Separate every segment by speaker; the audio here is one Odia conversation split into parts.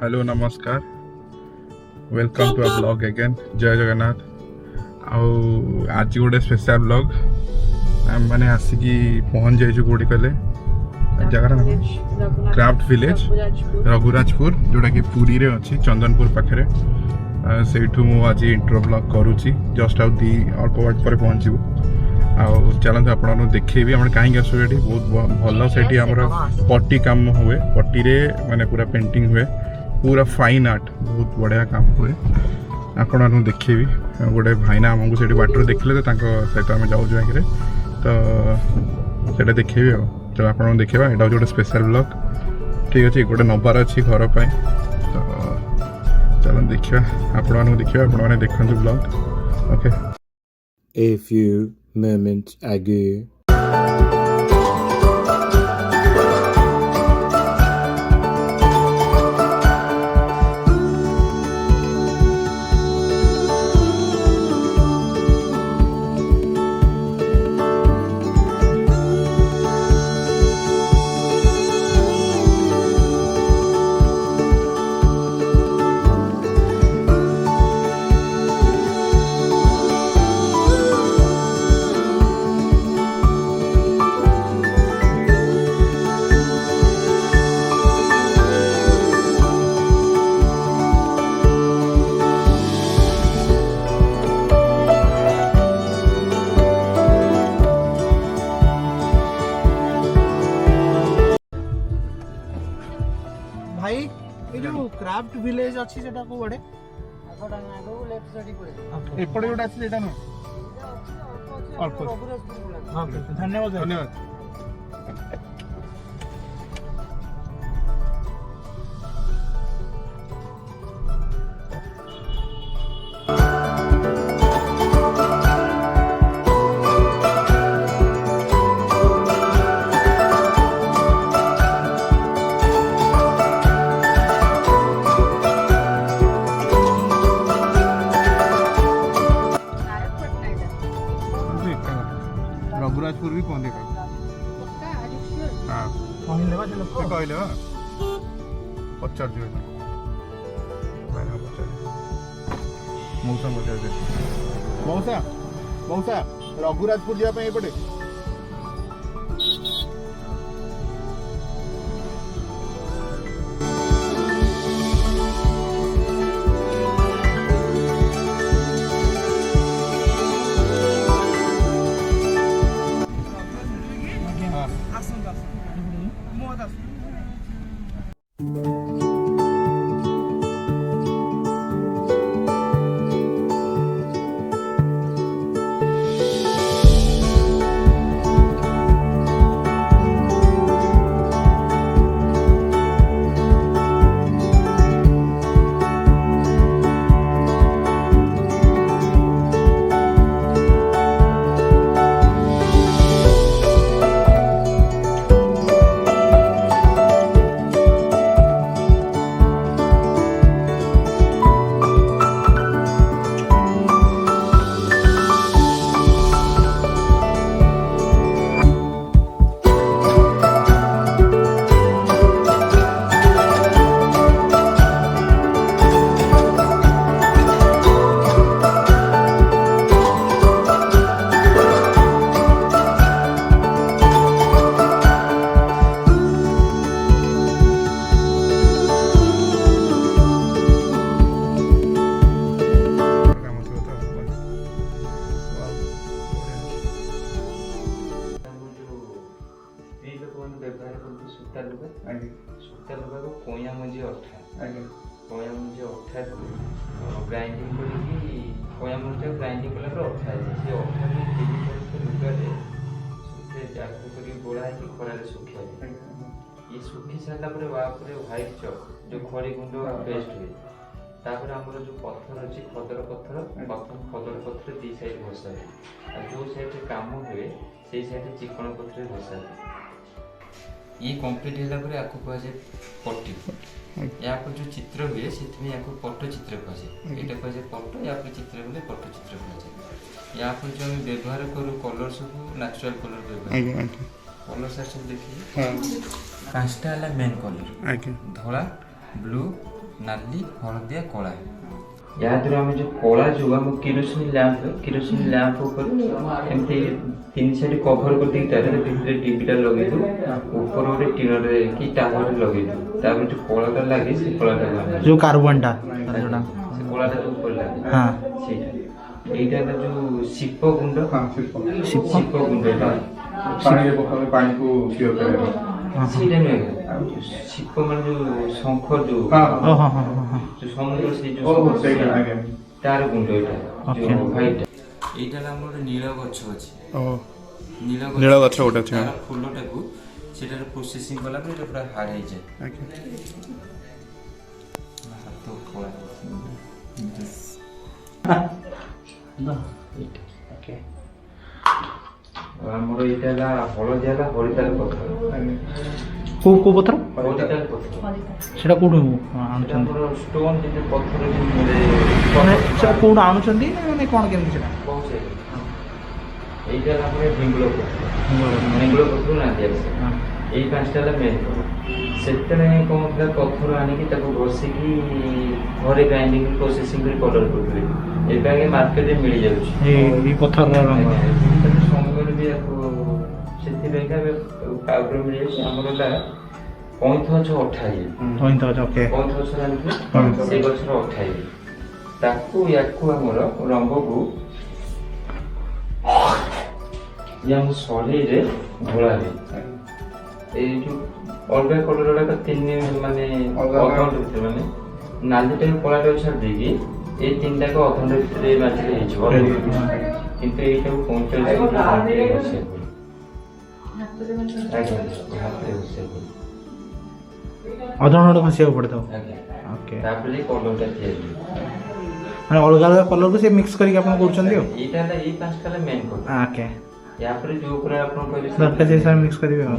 Speaker 1: हेलो नमस्कार welcome to a blog again जय जगन्नाथ आज गोटे स्पेशल ब्लॉग आम मैंने आसिकी पहुँच जाइए कौटी कहले जगार नाम क्राफ्ट विलेज रघुराजपुर जोटा कि पुरी रे अच्छी चंदनपुर पाखे से आज इंट्रो ब्लॉग करुच्ची जस्ट आउ दी अल्प वाट पर पहुँचू चलते आपको देखी आम कहीं आसू ये बहुत भल से पट्टी काम हुए पट्टी रे माने पूरा पेंटिंग हुए पूरा फाइन आर्ट बहुत बढ़िया काम हुए आपको देखी गोटे भाईना आमको से बाटर देखले तो सहित आम जाऊँ आगे तो देखी चलो आप देखा यहाँ गोटे स्पेशल ब्लॉग ठीक अच्छे गोटे नबार अच्छी घर पर तो चलो देखा आपण देखा आपने देखते blog okay
Speaker 2: A few moments ago.
Speaker 3: भाई ये जो क्राफ्ट विलेज अच्छी सेटा को बड़े आगोटा आगो लेफ्ट साइड पड़े
Speaker 1: एपटे जोटा अछि सेटा न अल्प
Speaker 3: हां धन्यवाद
Speaker 1: धन्यवाद रघुराजपुर भी कहते हाँ कहले पचार मौसा पचार मौसा मौसा रघुराजपुर जावाई एपटे
Speaker 4: सूता लुगा को कोया मझी अठा कोया मझी अठा ग्राइंडिंग करके कोया मझी ग्राइंडिंग कला अठा से अठा लुगाटे से जाको कर गोड़ा है खरा सुखा ये सुखी सारा व्हाइट चॉक जो खड़ी गुंड पेस्ट हुए तापर आमर जो पत्थर अच्छी खदर पत्थर खदर पत्थर दी साइड घसा है जो साइड काम हुए से साइड चिकन पत्थर घसा ये कंप्लीट होला पर आपको कह जाए पट्टी या पर जो चित्र हुए से या पट्टचित्र कहे ये कह जाए पट्ट या चित्र बोले पट्टचित्र कहे या पर जो हम व्यवहार करूँ कलर सब नेचुरल कलर व्यवहार कलर सार सब देखिए पांचटा है मेन कलर धला ब्लू नाली हलदिया कला या द्वारा आम जो कला जो आम किरोसिन लैंप ऊपर एमती तीन साइड कभर कर टीवीटा लगे ऊपर गोटे टीन कि टावर लगे जो कलाटा लगे से कलाटा
Speaker 3: जो कार्बनटा
Speaker 4: से कलाटा जो ऊपर लगे
Speaker 3: हाँ
Speaker 4: এইটা जो शिप गुंड
Speaker 3: शिप
Speaker 4: गुंड
Speaker 1: पानी पकावे पानी को क्योर करे
Speaker 4: ସେଇଟା ନୁହେଁ ଶିପ ମାନେ ଯୋଉ ଶଙ୍ଖ ଯୋଉ ଯୋଉ ସମୁଦ୍ର ସେ ଯୋଉ
Speaker 1: ସେଇଟା ଆଜ୍ଞା
Speaker 4: ତାର ଗୁଣ୍ଡ ଏଇଟା ଯୋଉ ହ୍ୱାଇଟ ଏଇଟା ହେଲା ଆମର ଗୋଟେ ନୀଳ ଗଛ ଅଛି ନୀଳ ଗଛ ଗୋଟେ ଅଛି ତାର ଫୁଲଟାକୁ ସେଟାରେ ପ୍ରୋସେସିଂ କଲା ପରେ ଏଟା ପୁରା ହାର୍ଡ ହେଇଯାଏ ହାତ କଳା ଓକେ ଆମର ଏଇଟା ହେଲା ହଳଦିଆ ହେଲା ହରିତାଲ ପଥର
Speaker 3: କୋଉ ପଥର
Speaker 4: ହରିତାଲ ପଥର
Speaker 3: ସେଟା କୋଉଠୁ ଆଣୁଛନ୍ତି
Speaker 4: ଆମର ଷ୍ଟୋନ ଯେତେ ପଥର ଯେ
Speaker 3: ମାନେ ସେଟା କୋଉଠୁ ଆଣୁଛନ୍ତି ମାନେ କ'ଣ କେମିତି ସେଟା
Speaker 4: କହୁଛେ এইটা ହେଲା ଆମର ହିଙ୍ଗୁଳ ପଥର ନା ଦିଆଯାଏ ଏଇ ପାଞ୍ଚଟା ହେଲା ମେନ୍ ସେତେବେଳେ କ'ଣ ଥିଲା ପଥର ଆଣିକି ତାକୁ ଘଷିକି ଘରେ ଗ୍ରାଇଣ୍ଡିଂ ପ୍ରୋସେସିଂ କରି ପାଉଡର କରୁଥିଲେ ଏବେ ଆଗେ ମାର୍କେଟରେ ମିଳିଯାଉଛି
Speaker 3: ଏଇ ପଥରର ରଙ୍ଗ
Speaker 4: ସମୟରେ ବି ସେଥିପାଇଁକା ଏବେ ପାଉଡର ମିଳିଯାଉଛି ଆମର ହେଲା କଇଁଥ ଗଛ ଅଠା ଇଏ
Speaker 3: କଇଁଥ ଗଛ
Speaker 4: କଇଁଥ ଗଛ ଜାଣିଥିଲେ ସେ ଗଛର ଅଠା ଇଏ ତାକୁ ୟାକୁ ଆମର ରଙ୍ଗକୁ ଆମ ସଢ଼େଇରେ ଘୋଳାବେ ଏଇ ଯୋଉ ଅଲଗା କଲର ଗୁଡାକ ତିନି ମାନେ ଅଧଘଣ୍ଟା ଭିତରେ ମାନେ ନାଲିଟାକୁ କଳାଟାକୁ ଛାଡ଼ି ଦେଇକି ଏଇ ତିନିଟାକୁ ଅଧଘଣ୍ଟା ଭିତରେ ମାଝିରେ ହେଇଯିବ କିନ୍ତୁ ଏଇଟାକୁ 45 ମିନିଟ୍ ହାତରେ ବସିବାକୁ
Speaker 3: ଅଧଘଣ୍ଟା ଘଷିବାକୁ ପଡ଼ିଥାଉ
Speaker 4: ଓକେ ତାପରେ କଲରଟା ତିଆରି
Speaker 3: ମାନେ ଅଲଗା ଅଲଗା କଲରକୁ ସେ ମିକ୍ସ କରିକି ଆପଣ କରୁଛନ୍ତି ଆଉ
Speaker 4: ଏଇଟା ହେଲା ଏଇ ପାଞ୍ଚଟା ହେଲା ମେନ୍ କଲର
Speaker 3: ଓକେ
Speaker 4: ୟା ପରେ ଯୋଉ ଉପରେ ଆପଣ କହିଲେ
Speaker 3: ଦରକାର ସେ ହିସାବରେ ମିକ୍ସ କରିବେ ଆଉ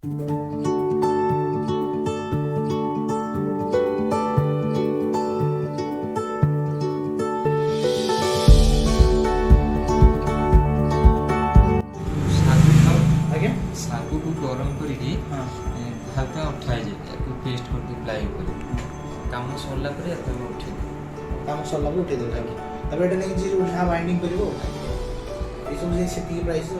Speaker 3: ଆଜ୍ଞା
Speaker 4: ଶାଗୁକୁ ଗରମ କରିକି
Speaker 3: ହଁ
Speaker 4: ହାଲକା ଅଠା ହେଇଯାଏ ତାକୁ ପେଷ୍ଟ କରିକି ପ୍ଲାଏ ଉପରେ କାମ ସରିଲା ପରେ ଏତେ ଆମେ ଉଠେଇବୁ।
Speaker 3: କାମ ସରିଲା ପରେ ଉଠେଇ ଦେବେ ଆଜ୍ଞା ତାପରେ ଏଇଟା ନେଇକି ଯିଏ ଯାହା ବାଇଣ୍ଡିଂ କରିବ ଏଇସବୁ ଯେ ସେତିକି ପ୍ରାଇସ୍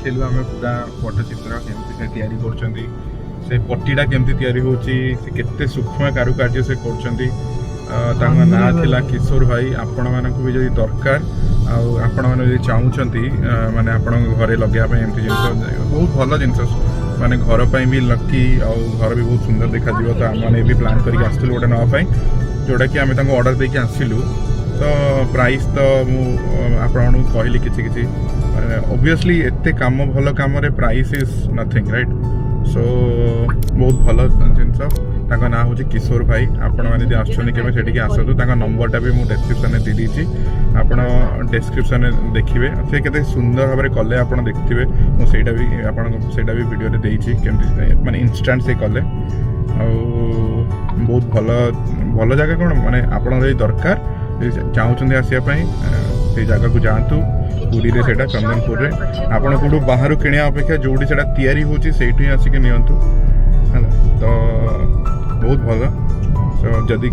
Speaker 1: ଦେଖିଲୁ ଆମେ ପୁରା ପଟ୍ଟଚିତ୍ର କେମିତି ସେ ତିଆରି କରୁଛନ୍ତି, ସେ ପଟ୍ଟିଟା କେମିତି ତିଆରି ହେଉଛି, ସେ କେତେ ସୂକ୍ଷ୍ମ କାରୁକାର୍ଯ୍ୟ ସେ କରୁଛନ୍ତି। ତାଙ୍କ ନାଁ ଥିଲା କିଶୋର ଭାଇ। ଆପଣମାନଙ୍କୁ ବି ଯଦି ଦରକାର ଆଉ ଆପଣମାନେ ଯଦି ଚାହୁଁଛନ୍ତି ମାନେ ଆପଣଙ୍କ ଘରେ ଲଗେଇବା ପାଇଁ ଏମିତି ଜିନିଷ, ବହୁତ ଭଲ ଜିନିଷ ମାନେ ଘର ପାଇଁ ବି ଲକି ଆଉ ଘର ବି ବହୁତ ସୁନ୍ଦର ଦେଖାଯିବ। ତ ଆମମାନେ ବି ପ୍ଲାନ୍ କରିକି ଆସିଥିଲୁ ଗୋଟେ ନେବା ପାଇଁ, ଯେଉଁଟାକି ଆମେ ତାଙ୍କୁ ଅର୍ଡ଼ର ଦେଇକି ଆସିଲୁ। ତ ପ୍ରାଇସ୍ ତ ମୁଁ ଆପଣମାନଙ୍କୁ କହିଲି କିଛି କିଛି। ଅବଭିୟସଲି ଏତେ କାମ ଭଲ କାମରେ price is nothing right. So ବହୁତ ଭଲ ଜିନିଷ। ତାଙ୍କ ନାଁ ହେଉଛି କିଶୋର ଭାଇ। ଆପଣମାନେ ଯଦି ଆସୁଛନ୍ତି କେବେ ସେଠିକି ଆସନ୍ତୁ। ତାଙ୍କ ନମ୍ବରଟା ବି ମୁଁ ଡେସ୍କ୍ରିପ୍ସନ୍ରେ ଦେଇଦେଇଛି, ଆପଣ ଡେସ୍କ୍ରିପ୍ସନ୍ରେ ଦେଖିବେ। ସେ କେତେ ସୁନ୍ଦର ଭାବରେ କଲେ ଆପଣ ଦେଖିଥିବେ। ମୁଁ ସେଇଟା ବି ଆପଣଙ୍କୁ ସେଇଟା ବି ଭିଡ଼ିଓରେ ଦେଇଛି, କେମିତି ମାନେ ଇନଷ୍ଟାଣ୍ଟ ସେ କଲେ। ଆଉ ବହୁତ ଭଲ ଭଲ ଜାଗା କ'ଣ ମାନେ ଆପଣଙ୍କର ଯଦି ଦରକାର ଚାହୁଁଛନ୍ତି ଆସିବା ପାଇଁ ସେଇ ଜାଗାକୁ ଯାଆନ୍ତୁ। ପୁରୀରେ ସେଇଟା ଚନ୍ଦନପୁରରେ। ଆପଣ କେଉଁଠୁ ବାହାରୁ କିଣିବା ଅପେକ୍ଷା ଯେଉଁଠି ସେଇଟା ତିଆରି ହେଉଛି ସେଇଠି ଆସିକି ନିଅନ୍ତୁ ହେଲା। ତ ବହୁତ ଭଲ। ଯଦି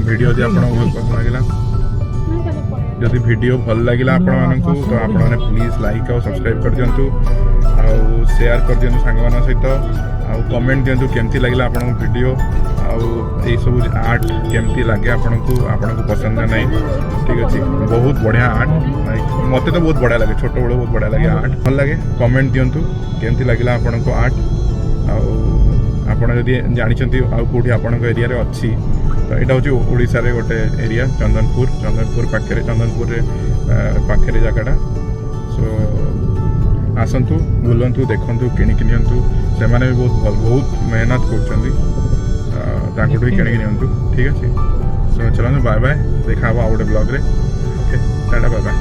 Speaker 1: ଭିଡ଼ିଓ ଯଦି ଆପଣଙ୍କୁ ଭଲ ଲାଗିଲା, ଯଦି ଭିଡ଼ିଓ ଭଲ ଲାଗିଲା ଆପଣମାନଙ୍କୁ, ତ ଆପଣମାନେ ପ୍ଲିଜ୍ ଲାଇକ୍ ଆଉ ସବସ୍କ୍ରାଇବ୍ କରିଦିଅନ୍ତୁ, ଆଉ ସେୟାର କରିଦିଅନ୍ତୁ ସାଙ୍ଗମାନଙ୍କ ସହିତ, ଆଉ କମେଣ୍ଟ ଦିଅନ୍ତୁ କେମିତି ଲାଗିଲା ଆପଣଙ୍କ ଭିଡ଼ିଓ, ଆଉ ଏଇସବୁ ଆର୍ଟ କେମିତି ଲାଗେ ଆପଣଙ୍କୁ ପସନ୍ଦ ନା ନାହିଁ। ଠିକ୍ ଅଛି, ବହୁତ ବଢ଼ିଆ ଆର୍ଟ, ମୋତେ ତ ବହୁତ ବଢ଼ିଆ ଲାଗେ, ଛୋଟବେଳୁ ବହୁତ ବଢ଼ିଆ ଲାଗେ ଆର୍ଟ। ଭଲ ଲାଗେ କମେଣ୍ଟ ଦିଅନ୍ତୁ କେମିତି ଲାଗିଲା ଆପଣଙ୍କୁ ଆର୍ଟ। ଆଉ ଆପଣ ଯଦି ଜାଣିଛନ୍ତି ଆଉ କେଉଁଠି ଆପଣଙ୍କ ଏରିଆରେ ଅଛି, ତ ଏଇଟା ହେଉଛି ଓଡ଼ିଶାରେ ଗୋଟେ ଏରିଆ ଚନ୍ଦନପୁର ପାଖରେ, ଚନ୍ଦନପୁରରେ ପାଖରେ ଜାଗାଟା। ସୋ ଆସନ୍ତୁ, ବୁଲନ୍ତୁ, ଦେଖନ୍ତୁ, କିଣିକି ନିଅନ୍ତୁ। ସେମାନେ ବି ବହୁତ ମେହନତ କରୁଛନ୍ତି, ତାଙ୍କଠୁ ବି କିଣିକି ନିଅନ୍ତୁ। ଠିକ୍ ଅଛି, ସୋ ଚାଲନ୍ତୁ, ବାଏ ବାଏ, ଦେଖା ହେବ ଆଉ ଗୋଟେ ବ୍ଲଗ୍ରେ। Okay, tata, bye bye.